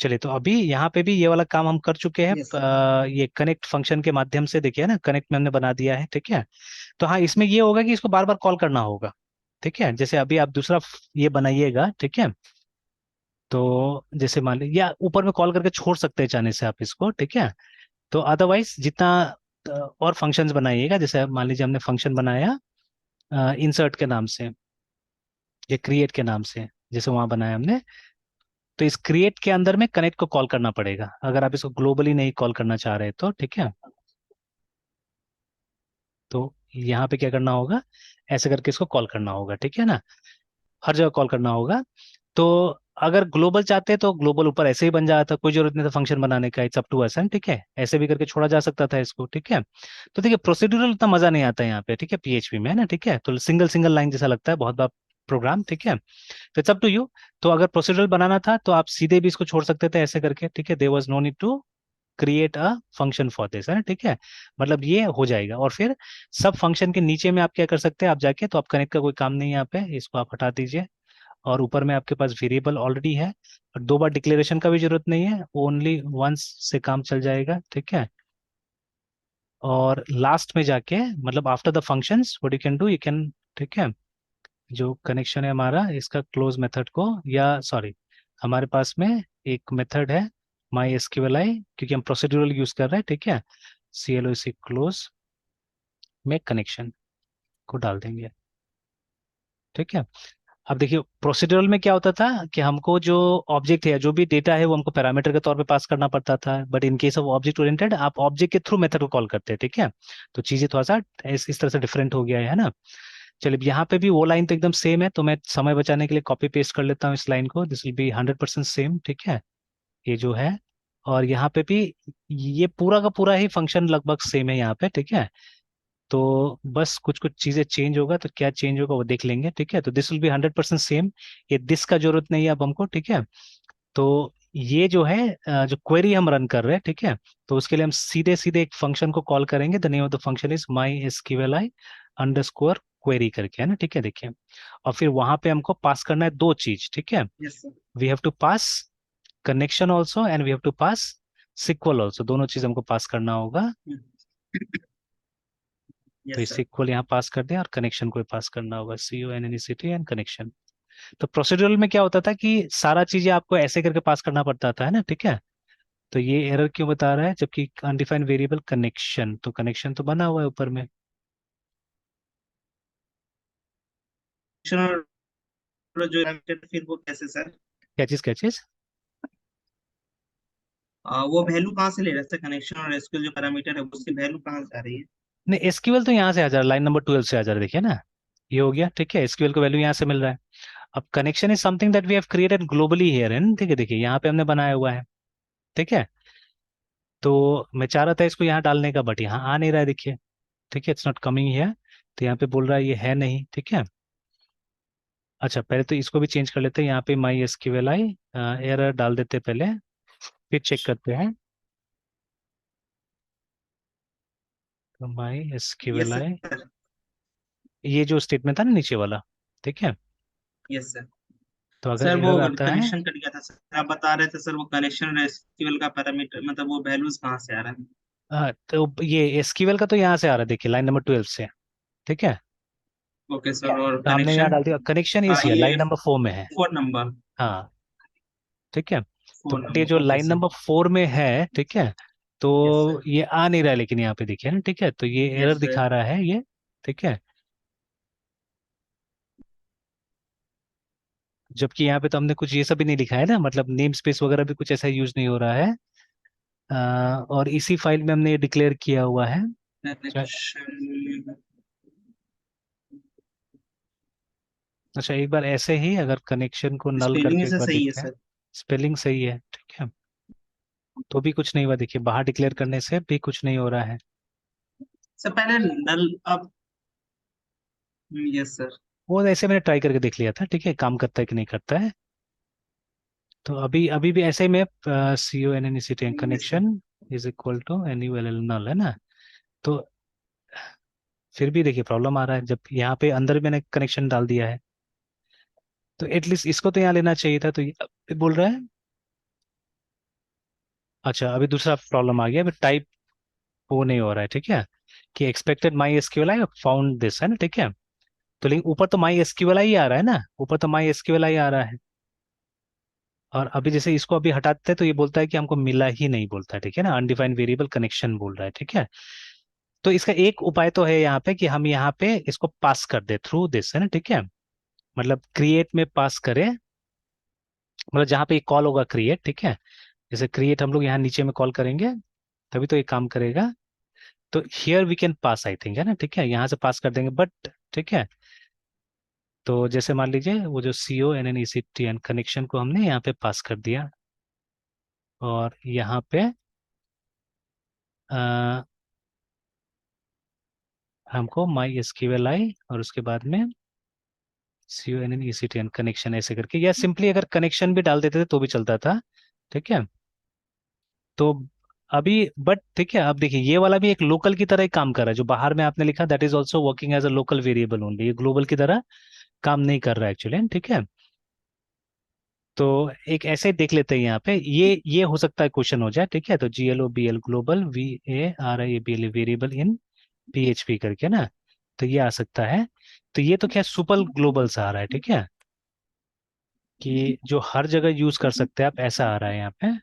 चलिए तो अभी यहाँ पे भी ये वाला काम हम कर चुके हैं, यस सर। ये कनेक्ट फंक्शन के माध्यम से, देखिए ना, कनेक्ट में हमने बना दिया है, ठीक है। तो हाँ, इसमें ये होगा कि इसको बार बार कॉल करना होगा, ठीक है, जैसे अभी आप दूसरा ये बनाइएगा, ठीक है। तो जैसे मान लीजिए या ऊपर में कॉल करके छोड़ सकते हैं चाहने से आप इसको, ठीक है। तो अदरवाइज जितना और फंक्शंस बनाइएगा, जैसे मान लीजिए हमने फंक्शन बनाया इंसर्ट के नाम से या क्रिएट के नाम से, जैसे वहां बनाया हमने, तो इस क्रिएट के अंदर में कनेक्ट को कॉल करना पड़ेगा अगर आप इसको ग्लोबली नहीं कॉल करना चाह रहे तो, ठीक है। तो यहाँ पे क्या करना होगा, ऐसे करके इसको कॉल करना होगा, ठीक है ना, हर जगह कॉल करना होगा। तो अगर ग्लोबल चाहते हैं तो ग्लोबल ऊपर ऐसे ही बन जाता, कोई जरूरत नहीं था फंक्शन बनाने का, इट्स अप टू अस, ठीक है, ऐसे भी करके छोड़ा जा सकता था इसको, ठीक है। तो देखिए प्रोसीड्यूरल उतना मजा नहीं आता यहाँ पे, ठीक है, पीएचपी में, है ना, ठीक है, तो सिंगल सिंगल लाइन जैसा लगता है बहुत बार प्रोग्राम, ठीक है। तो इट्स अप टू यू। तो अगर प्रोसीड्यूरल बनाना था तो आप सीधे भी इसको छोड़ सकते थे ऐसे करके, ठीक है, there was no need to create a function for this, है ना, ठीक है। मतलब ये हो जाएगा, और फिर सब फंक्शन के नीचे में आप क्या कर सकते हैं, आप जाके, तो आप कनेक्ट का कोई काम नहीं है यहाँ पे, इसको आप हटा दीजिए। और ऊपर में आपके पास वेरिएबल ऑलरेडी है, और दो बार डिक्लेरेशन का भी जरूरत नहीं है, ओनली वंस से काम चल जाएगा, ठीक है। और लास्ट में जाके, मतलब after the functions what you can do, you can, ठीक है, जो कनेक्शन है हमारा इसका क्लोज मेथड को, या सॉरी, हमारे पास में एक मेथड है माई एसक्यूएलआई, क्योंकि हम प्रोसीड्यूरल यूज कर रहे हैं, ठीक है, सी एल ओ सी क्लोज में कनेक्शन को डाल देंगे, ठीक है। अब देखिए प्रोसीड्यूरल में क्या होता था कि हमको जो ऑब्जेक्ट है, जो भी डेटा है, वो हमको पैरामीटर के तौर पे पास करना पड़ता था, but in case of object oriented आप ऑब्जेक्ट के थ्रू मेथड को कॉल करते हैं, ठीक है। तो चीजें थोड़ा सा इस तरह से डिफरेंट हो गया है ना। चलिए यहाँ पे भी वो लाइन तो एकदम सेम है, तो मैं समय बचाने के लिए कॉपी पेस्ट कर लेता हूँ इस लाइन को, दिस विल बी 100% सेम, ठीक है, ये जो है। और यहाँ पे भी ये पूरा का पूरा ही फंक्शन लगभग सेम है यहाँ पे, ठीक है। तो बस कुछ कुछ चीजें चेंज होगा, तो क्या चेंज होगा वो देख लेंगे, ठीक है। तो दिस विल बी 100% सेम, ये दिस का जरूरत नहीं है अब हमको, ठीक है। तो ये जो है जो क्वेरी हम रन कर रहे हैं, ठीक है, तो उसके लिए हम सीधे सीधे एक फंक्शन को कॉल करेंगे, the name of the function is my SQLI underscore query करके, है ना, ठीक है, देखिए। और फिर वहां पे हमको पास करना है दो चीज, ठीक है, yes sir. We have to pass connection also and we have to pass sequel also, दोनों चीज हमको पास करना होगा। तो यस इससे सर। इक्वल यहाँ पास कर दें और कनेक्शन को भी पास करना होगा, CONNECT एंड कनेक्शन। तो प्रोसीड्यूरल में क्या होता था कि सारा चीजें आपको ऐसे करके पास करना पड़ता था, है ना, ठीक है। तो ये एरर क्यों बता रहा है, जबकि अनडिफाइंड वेरिएबल कनेक्शन, तो कनेक्शन तो बना हुआ है ऊपर में। और जो पैरामीटर फिर वो कैसे सर? क्या चीज, क्या चीज? वो वैल्यू कहाँ से ले रहे हैं कनेक्शन और एसक्यूएल जो पैरामीटर है उसकी वैल्यू कहाँ से आ रही है? नहीं, एसक्यूएल तो यहाँ से आ जा रहा है, लाइन नंबर 12 से आ जा रहा है, देखिए ना। ये हो गया, ठीक है, एसक्यूएल को वैल्यू यहाँ से मिल रहा है। अब connection is something that we have created globally here, है ना, ठीक है, देखिए यहाँ पे हमने बनाया हुआ है, ठीक है। तो मैं चाह रहा था इसको यहाँ डालने का, बट यहाँ आ नहीं रहा है, देखिए, ठीक है, इट्स नॉट कमिंग हियर। तो यहाँ पे बोल रहा है ये है नहीं, ठीक है। अच्छा, पहले तो इसको भी चेंज कर लेते हैं, यहाँ पे माई एसक्यूएल आई एरर डाल देते हैं पहले, फिर चेक करते हैं। तो my SQL yes I, sir. ये जो स्टेटमेंट था ना नीचे वाला, ठीक है। Yes sir. तो अगर सर वो एरर आता है, कनेक्शन कट गया था सर, आप बता रहे थे सर वो कनेक्शन और एसक्यूएल का पैरामीटर मतलब वो वैल्यूज कहाँ से आ रहा है? तो ये एसक्यूएल का तो यहाँ से आ रहा है, देखिए लाइन नंबर 12 से, ठीक है। ओके सर, और तो हमने यहाँ कनेक्शन? डाल दिया, कनेक्शन इज हियर ये लाइन नंबर 4 में है। Phone number. हाँ, ठीक है। तो फोन बट ये जो number, okay line sir. Number 4 में है, ठीक है, तो यस सर। ये आ नहीं रहा है, लेकिन यहाँ पे देखिए ना, ठीक है, तो ये एरर यस सर। दिखा रहा है ये, ठीक है। जबकि यहाँ पे तो हमने कुछ ये सब भी नहीं लिखा है ना, मतलब नेम स्पेस वगैरह भी कुछ ऐसा यूज नहीं हो रहा है। और इसी फाइल में हमने ये डिक्लेयर किया हुआ है। कनेक्शन। अच्छा, एक बार ऐसे ही अगर कनेक्शन को नल स्पेलिंग करके एक से बार सही है देखते हैं। सर। स्पेलिंग सही है, ठीक है, तो भी कुछ नहीं हुआ, देखिए बाहर डिक्लेयर करने से भी कुछ नहीं हो रहा है। सर पहले नल अब। Yes sir. वो ऐसे मैंने ट्राई करके देख लिया था, ठीक है, काम करता है कि नहीं करता है। तो अभी अभी भी ऐसे ही मैं CONNECT yes sir. Connection is equal to NULL null, है ना। तो फिर भी देखिए प्रॉब्लम आ रहा है, जब यहाँ पे अंदर मैंने कनेक्शन डाल दिया है। तो एटलीस्ट इसको तो यहाँ लेना चाहिए था, तो ये अब बोल रहा है। अच्छा, अभी दूसरा प्रॉब्लम आ गया, अभी टाइप वो नहीं हो रहा है, ठीक है, कि expected my SQL I found this, है ना, ठीक है। तो लेकिन ऊपर तो माई एसक्यूएल आई आ रहा है ना, ऊपर तो माई एसक्यूएल आई आ रहा है। और अभी जैसे इसको अभी हटाते हैं तो ये बोलता है कि हमको मिला ही नहीं, बोलता है, ठीक है ना, अनडिफाइंड वेरिएबल कनेक्शन बोल रहा है, ठीक है। तो इसका एक उपाय तो है यहाँ पे कि हम यहाँ पे इसको पास कर दे थ्रू दिस, है ना, ठीक है। मतलब क्रिएट में पास करें, मतलब जहाँ पे कॉल होगा क्रिएट, ठीक है। जैसे क्रिएट हम लोग यहाँ नीचे में कॉल करेंगे, तभी तो ये काम करेगा। तो here we can pass, I think, है ना, ठीक है, यहाँ से पास कर देंगे, बट ठीक है। तो जैसे मान लीजिए वो जो CONNECT एंड कनेक्शन को हमने यहाँ पे पास कर दिया, और यहाँ पे अ, हमको माई एसक्यूएल आई और उसके बाद में CONNECT एंड कनेक्शन ऐसे करके, या सिंपली अगर कनेक्शन भी डाल देते थे तो भी चलता था, ठीक है। तो अभी बट ठीक है, अब देखिए ये वाला भी एक लोकल की तरह ही काम कर रहा है, जो बाहर में आपने लिखा that is also working as a local variable only, ये ग्लोबल की तरह काम नहीं कर रहा है एक्चुअली, ठीक है। तो एक ऐसे देख लेते हैं यहाँ पे, ये हो सकता है क्वेश्चन हो जाए, ठीक है। तो GLOBL global VARIABL variable in PHP करके ना, तो ये आ सकता है। तो ये तो क्या सुपर ग्लोबल सा आ रहा है, ठीक है, कि जो हर जगह यूज कर सकते हैं आप, ऐसा आ रहा है यहाँ पे।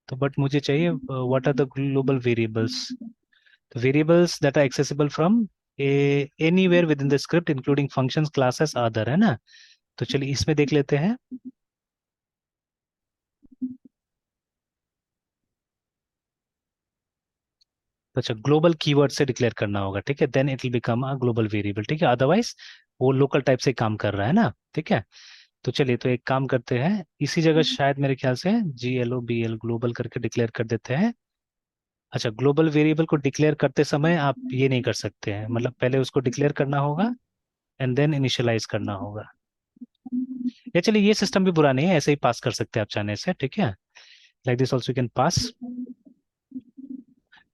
तो बट मुझे चाहिए what are the global variables, तो variables that are accessible from anywhere within the script including functions classes other, है ना। तो चलिए इसमें देख लेते हैं। तो अच्छा, ग्लोबल कीवर्ड से डिक्लेयर करना होगा, ठीक है, then it will become a global variable, ठीक है, अदरवाइज वो लोकल टाइप से काम कर रहा है ना, ठीक है। तो चलिए, तो एक काम करते हैं, इसी जगह शायद मेरे ख्याल से GLOBL ग्लोबल करके डिक्लेयर कर देते हैं। अच्छा, ग्लोबल वेरिएबल को डिक्लेयर करते समय आप ये नहीं कर सकते हैं, मतलब पहले उसको डिक्लेयर करना होगा एंड देन इनिशियलाइज करना होगा। या चलिए, ये सिस्टम भी बुरा नहीं है, ऐसे ही पास कर सकते हैं आप चाहने से, ठीक है, like this also can pass.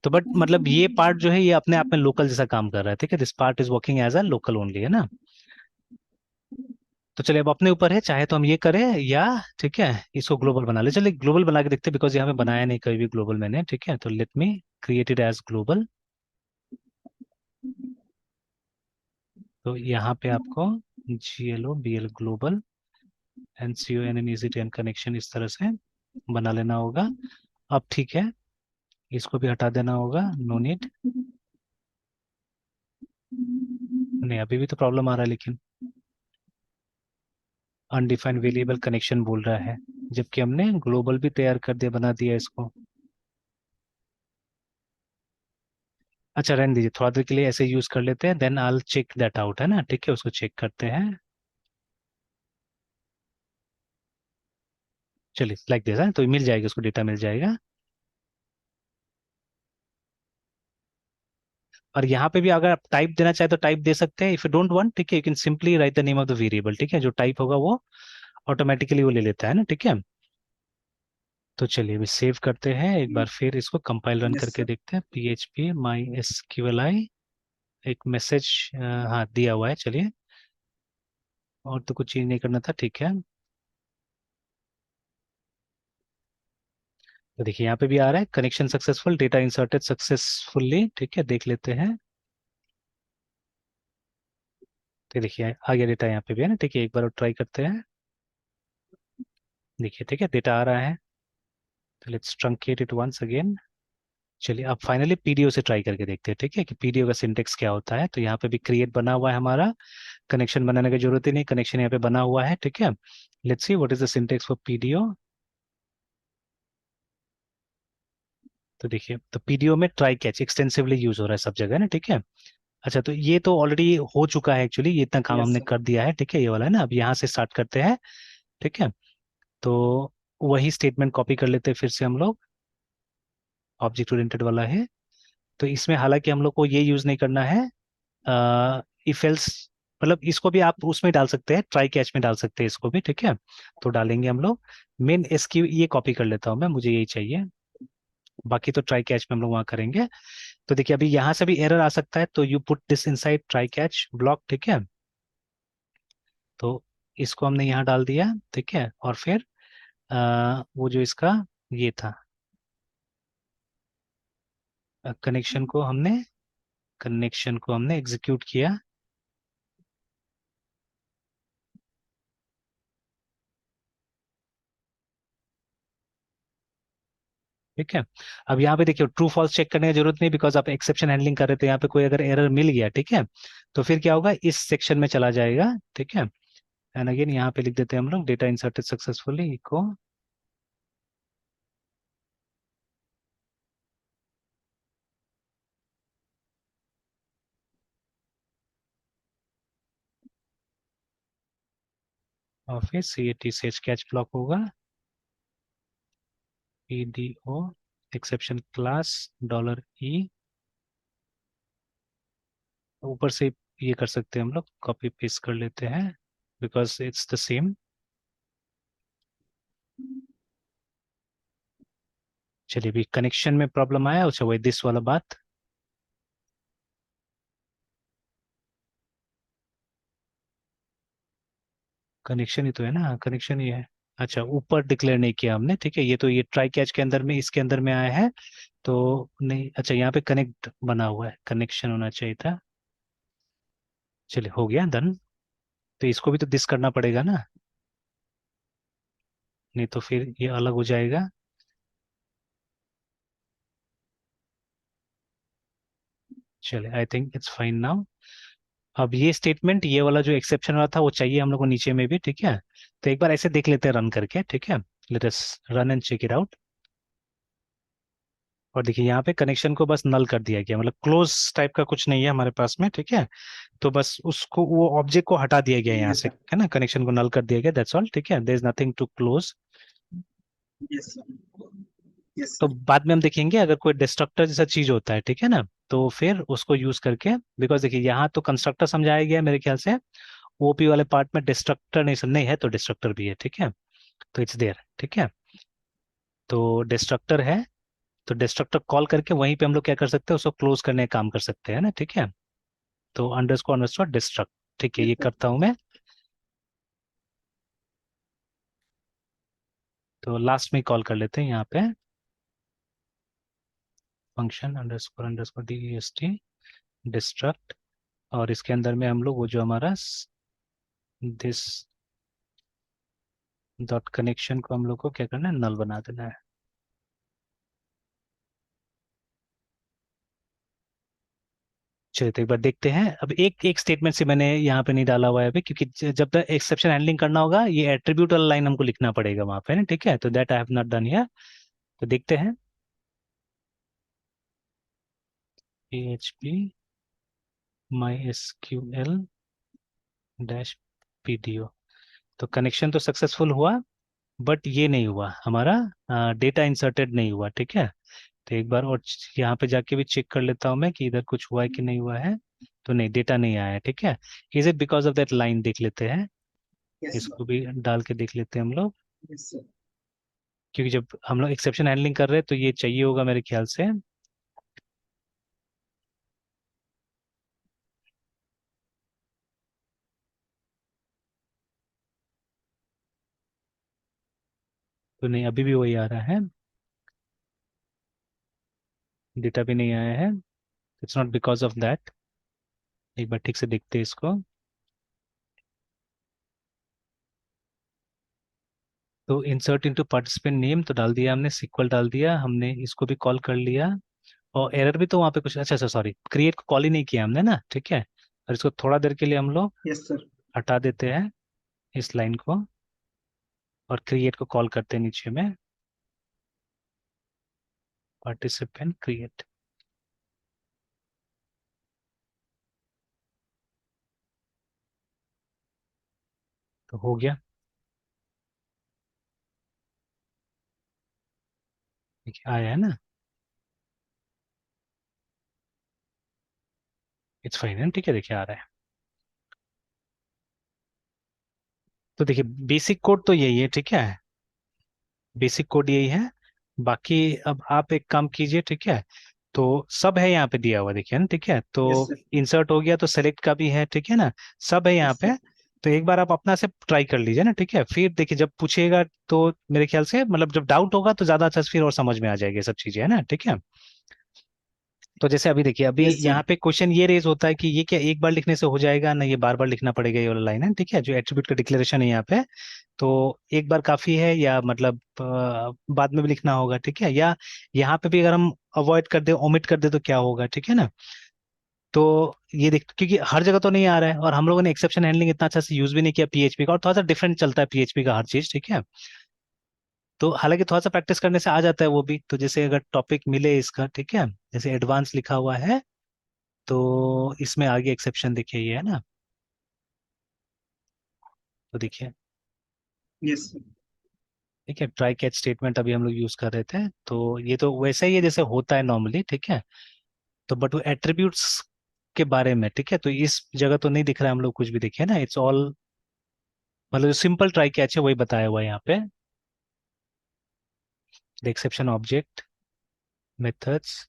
तो बट मतलब ये पार्ट जो है ये अपने आप में लोकल जैसा काम कर रहा है, ठीक है, this part is working as a local only, है ना। तो चलिए अब अपने ऊपर है, चाहे तो हम ये करें या ठीक है इसको ग्लोबल बना ले। चलिए ग्लोबल बना के देखते हैं, बिकॉज यहाँ पे बनाया नहीं कभी भी ग्लोबल मैंने, ठीक है। तो let me create it as global. तो यहाँ पे आपको GLOBL ग्लोबल CONN कनेक्शन इस तरह से बना लेना होगा। अब ठीक है, इसको भी हटा देना होगा, नो नीड। नहीं अभी भी तो प्रॉब्लम आ रहा है, लेकिन अनडिफाइंड वेरिएबल कनेक्शन बोल रहा है, जबकि हमने ग्लोबल भी तैयार कर दिया, बना दिया इसको। अच्छा रहने दीजिए, थोड़ा देर के लिए ऐसे यूज कर लेते हैं, then I check that out, है ना, ठीक है, उसको चेक करते हैं। चलिए लाइक दिस है, तो मिल जाएगा, उसको डेटा मिल जाएगा। और यहाँ पे भी अगर आप टाइप देना चाहे तो टाइप दे सकते हैं, इफ यू डोंट वांट, ठीक है, you can simply write the name of the variable, ठीक है, जो टाइप होगा वो ऑटोमेटिकली वो ले लेता है ना, ठीक है। तो चलिए अभी सेव करते हैं, एक बार फिर इसको कंपाइल रन यस करके सर। देखते हैं। PHP MySQLi एक मैसेज हाँ दिया हुआ है, चलिए, और तो कुछ चीज नहीं करना था, ठीक है। तो देखिए यहाँ पे भी आ रहा है connection successful, data inserted successfully, ठीक है, देख लेते हैं। तो देखिए आ गया डेटा यहाँ पे भी, है ना, ठीक है, एक बार और ट्राई करते हैं। देखिए ठीक है, डेटा आ रहा है। तो let's truncate it once again. चलिए अब फाइनली PDO से ट्राई करके देखते हैं, ठीक है, कि PDO का सिंटेक्स क्या होता है। तो यहाँ पे भी क्रिएट बना हुआ है हमारा, कनेक्शन बनाने की जरूरत ही नहीं, कनेक्शन यहाँ पे बना हुआ है, ठीक है। Let's see what is the syntax for PDO। तो देखिए तो PDO में ट्राई कैच एक्सटेंसिवली यूज हो रहा है सब जगह ना, ठीक है। अच्छा तो ये तो ऑलरेडी हो चुका है एक्चुअली, ये इतना काम यस हमने सर। कर दिया है, ठीक है, ये वाला है ना। अब यहाँ से स्टार्ट करते हैं, ठीक है। तो वही स्टेटमेंट कॉपी कर लेते हैं फिर से हम लोग, ऑब्जेक्ट ओरिएंटेड वाला है। तो इसमें हालांकि हम लोग को ये यूज नहीं करना है, इफ एल्स, मतलब इसको भी आप उसमें डाल सकते हैं, ट्राई कैच में डाल सकते हैं इसको भी, ठीक है। तो डालेंगे हम लोग मेन इसकी, ये कॉपी कर लेता हूँ मैं, मुझे यही चाहिए। बाकी तो ट्राई कैच में हम लोग वहाँ करेंगे। तो देखिए अभी यहाँ से भी एरर आ सकता है, तो you put this inside try catch block, ठीक है। तो इसको हमने यहाँ डाल दिया, ठीक है, और फिर वो जो इसका ये था, कनेक्शन को हमने एग्जीक्यूट किया, ठीक है। अब यहाँ पे देखिए ट्रू फॉल्स चेक करने की जरूरत नहीं, बिकॉज आप एक्सेप्शन हैंडलिंग कर रहे थे, यहाँ पे कोई अगर एरर मिल गया, ठीक है, तो फिर क्या होगा, इस सेक्शन में चला जाएगा, ठीक है। एंड अगेन यहाँ पे लिख देते हैं हम लोग डेटा इंसर्टेड सक्सेसफुली इको। और फिर CAT कैच ब्लॉक होगा, PDO एक्सेप्शन क्लास $E। ऊपर से ये कर सकते हैं हम लोग, कॉपी पेस्ट कर लेते हैं, बिकॉज इट्स द सेम। चलिए अभी कनेक्शन में प्रॉब्लम आया, अच्छा वही दिस वाला बात। कनेक्शन ही तो है ना, कनेक्शन ही है। अच्छा ऊपर डिक्लेयर नहीं किया हमने, ठीक है, ये तो ये ट्राई कैच के अंदर में, इसके अंदर में आया है, तो नहीं, अच्छा यहाँ पे कनेक्ट बना हुआ है, कनेक्शन होना चाहिए था। चलिए हो गया डन। तो इसको भी तो दिस करना पड़ेगा ना, नहीं तो फिर ये अलग हो जाएगा। चलिए I think it's fine now. अब ये स्टेटमेंट, ये वाला जो एक्सेप्शन वाला था, वो चाहिए हम लोग को नीचे में भी, ठीक है। तो एक बार ऐसे देख लेते हैं रन करके, ठीक है, let us run and check it out. और देखिए यहाँ पे कनेक्शन को बस नल कर दिया गया, मतलब क्लोज टाइप का कुछ नहीं है हमारे पास में, ठीक है। तो बस उसको, वो ऑब्जेक्ट को हटा दिया गया यहाँ यस से, सर। है ना, कनेक्शन को नल कर दिया गया, दैट्स ऑल, ठीक है, there is nothing to close. Yes sir. Yes तो सर। बाद में हम देखेंगे अगर कोई डिस्ट्रक्टर जैसा चीज होता है, ठीक है ना, तो फिर उसको यूज करके, बिकॉज देखिए यहाँ तो कंस्ट्रक्टर समझाया गया है मेरे ख्याल से, OP वाले पार्ट में डिस्ट्रक्टर नहीं है, तो डिस्ट्रक्टर भी है, ठीक है। तो इट्स देयर, ठीक है। तो डिस्ट्रक्टर है, तो डिस्ट्रक्टर कॉल करके वहीं पे हम लोग क्या कर सकते हैं, उसको क्लोज करने का काम कर सकते हैं ना, ठीक है। तो अंडरस्कोर अंडरस्कोर डिस्ट्रक्ट, ठीक है, यस ये सर। करता हूं मैं। तो लास्ट में कॉल कर लेते हैं यहाँ पे, function underscore underscore DEST destruct, और इसके अंदर में हम लोग वो जो हमारा दिस डॉट कनेक्शन को हम लोग को क्या करना है, नल बना देना है। चलिए तो एक बार देखते हैं। अब एक एक स्टेटमेंट से मैंने यहाँ पे नहीं डाला हुआ है अभी, क्योंकि जब तक एक्सेप्शन हैंडलिंग करना होगा ये एट्रीब्यूट वाला लाइन हमको लिखना पड़ेगा वहां पे ना, ठीक है। तो that I have not done here. तो देखते हैं PHP MySQL डैश PDO। तो कनेक्शन तो सक्सेसफुल हुआ, बट ये नहीं हुआ हमारा, डेटा इंसर्टेड नहीं हुआ, ठीक है। तो एक बार और यहाँ पे जाके भी चेक कर लेता हूँ मैं कि इधर कुछ हुआ है कि नहीं हुआ है। तो नहीं, डेटा नहीं आया है, ठीक है। Is it because of that line, देख लेते हैं, यस सर। इसको भी डाल के देख लेते हैं हम लोग। Yes sir. क्योंकि जब हम लोग एक्सेप्शन हैंडलिंग कर रहे हैं तो ये चाहिए होगा मेरे ख्याल से। तो नहीं, अभी भी वही आ रहा है, डेटा भी नहीं आया है। It's not because of that. एक बार ठीक से देखते हैं इसको। तो इंसर्ट इनटू पार्टिसिपेंट नेम तो डाल दिया हमने, सिक्वल डाल दिया हमने, इसको भी कॉल कर लिया। और एरर भी तो वहाँ पे कुछ, अच्छा अच्छा सॉरी, क्रिएट को कॉल ही नहीं किया हमने ना, ठीक है। और इसको थोड़ा देर के लिए हम लोग यस सर। हटा देते हैं इस लाइन को, और क्रिएट को कॉल करते हैं नीचे में, पार्टिसिपेंट क्रिएट। तो हो गया, देखिए आया है ना, इट्स फाइन है, ठीक है, देखिए आ रहा है। तो देखिए बेसिक कोड तो यही है, ठीक है, बेसिक कोड यही है। बाकी अब आप एक काम कीजिए, ठीक है। तो सब है यहाँ पे दिया हुआ, देखिए ना, ठीक है। तो यस सर। इंसर्ट हो गया, तो सेलेक्ट का भी है, ठीक है ना, सब है यहाँ यस पे। सर। तो एक बार आप अपना से ट्राई कर लीजिए ना, ठीक है। फिर देखिए जब पूछेगा तो मेरे ख्याल से, मतलब जब डाउट होगा तो ज्यादा अच्छा से फिर और समझ में आ जाएगी ये सब चीजें, है ना, ठीक है। तो जैसे अभी देखिए, अभी यस सर। यहाँ पे क्वेश्चन ये रेज होता है कि ये क्या एक बार लिखने से हो जाएगा ना, ये बार बार लिखना पड़ेगा, ये वाला लाइन है, ठीक है, जो एट्रीब्यूट का डिक्लेरेशन है यहाँ पे। तो एक बार काफी है, या मतलब बाद में भी लिखना होगा, ठीक है। या यहाँ पे भी अगर हम अवॉइड कर दे, ओमिट कर दे, तो क्या होगा, ठीक है ना। तो ये देख, क्योंकि हर जगह तो नहीं आ रहा है, और हम लोगों ने एक्सेप्शन हैंडलिंग इतना अच्छा से यूज भी नहीं किया PHP का, और थोड़ा सा डिफरेंट चलता है PHP का हर चीज, ठीक है। तो हालांकि थोड़ा सा प्रैक्टिस करने से आ जाता है वो भी। तो जैसे अगर टॉपिक मिले इसका, ठीक है, जैसे एडवांस लिखा हुआ है, तो इसमें आगे एक्सेप्शन देखिए, ये है ना। तो देखिए, यस सर। ठीक है, ट्राई कैच स्टेटमेंट अभी हम लोग यूज कर रहे थे, तो ये तो वैसा ही है जैसे होता है नॉर्मली, ठीक है। तो बट वो एट्रीब्यूट्स के बारे में, ठीक है, तो इस जगह तो नहीं दिख रहा है हम लोग कुछ भी, देखिए ना, इट्स ऑल, मतलब जो सिंपल ट्राई कैच है वही बताया हुआ है यहाँ पे। द एक्सेप्शन ऑब्जेक्ट मेथड्स,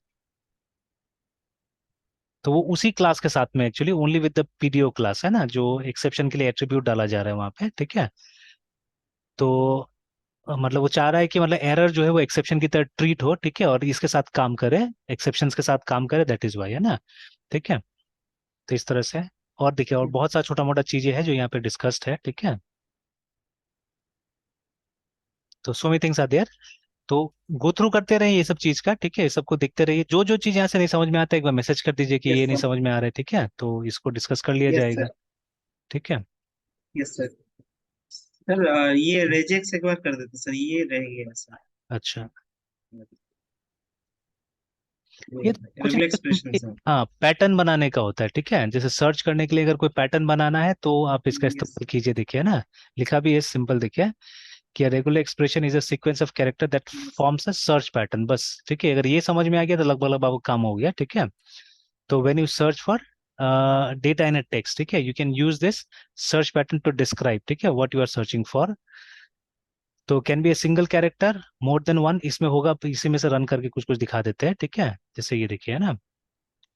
तो वो उसी क्लास के साथ में actually only with the PDO class है ना, जो एक्सेप्शन के लिए एट्रीब्यूट डाला जा रहा है वहाँ पे, ठीक है। तो मतलब वो चाह रहा है कि मतलब एरर जो है वो एक्सेप्शन की तरह ट्रीट हो, ठीक है, और इसके साथ काम करे, एक्सेप्शंस के साथ काम करे, दैट इज वाई, है ना, ठीक है। तो इस तरह से, और देखिए और बहुत सा छोटा मोटा चीजें हैं जो यहाँ पे डिस्कस्ड है, ठीक है। तो so many things are there. तो गो थ्रू करते रहिए ये सब चीज का, ठीक है, ये सबको देखते रहिए, जो जो चीज यहाँ से नहीं समझ में आता है एक बार मैसेज कर दीजिए कि यस ये नहीं सर। समझ में आ रहा है, ठीक है, तो इसको डिस्कस कर लिया यस जाएगा, सर। ठीक है। Yes sir. सर ये रेजेक्स एक बार कर देते सर, ये रह गया सर। अच्छा, ये कुछ रेगुलर नहीं, एक्सप्रेशन सर। हाँ, पैटर्न बनाने का होता है, ठीक है। जैसे सर्च करने के लिए अगर कोई पैटर्न बनाना है तो आप इसका यस। इस्तेमाल कीजिए, देखिए ना, लिखा भी है सिंपल, देखिए कि regular expression is a sequence of character that yes. Forms a search pattern, बस, ठीक है। अगर ये समझ में आ गया तो लगभग लगभग आपको काम हो गया, ठीक है। तो when you search for data in a text, ठीक है, you can use this search pattern to describe, ठीक है, what you are searching for. तो can be a single character, more than one, इसमें होगा, तो इसी में से रन करके कुछ कुछ दिखा देते हैं, ठीक है, जैसे ये देखिए ना।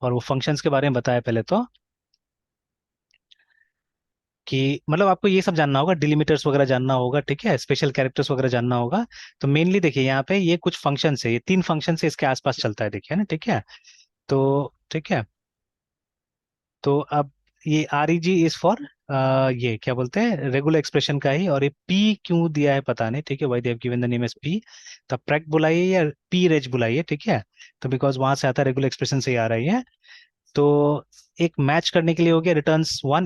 और वो फंक्शंस के बारे में बताया पहले तो। कि मतलब आपको ये सब जानना होगा, डिलिमिटर्स वगैरह जानना होगा, ठीक है, स्पेशल कैरेक्टर्स वगैरह जानना होगा। तो मेनली देखिए यहाँ पे ये कुछ फंक्शन है, ये 3 फंक्शन से इसके आसपास चलता है, देखिए ना, ठीक है। तो ठीक है, तो अब ये R E G is for, ये क्या बोलते हैं, रेगुलर एक्सप्रेशन का ही। और ये पी क्यों दिया है पता नहीं, ठीक है, why they have given the name as P. तो प्रैक बुलाइए या पी रेज बुलाइए, ठीक है। तो बिकॉज वहां से आता है, रेगुलर एक्सप्रेशन से ही आ रही है। तो एक मैच करने के लिए हो गया रिटर्न्स 1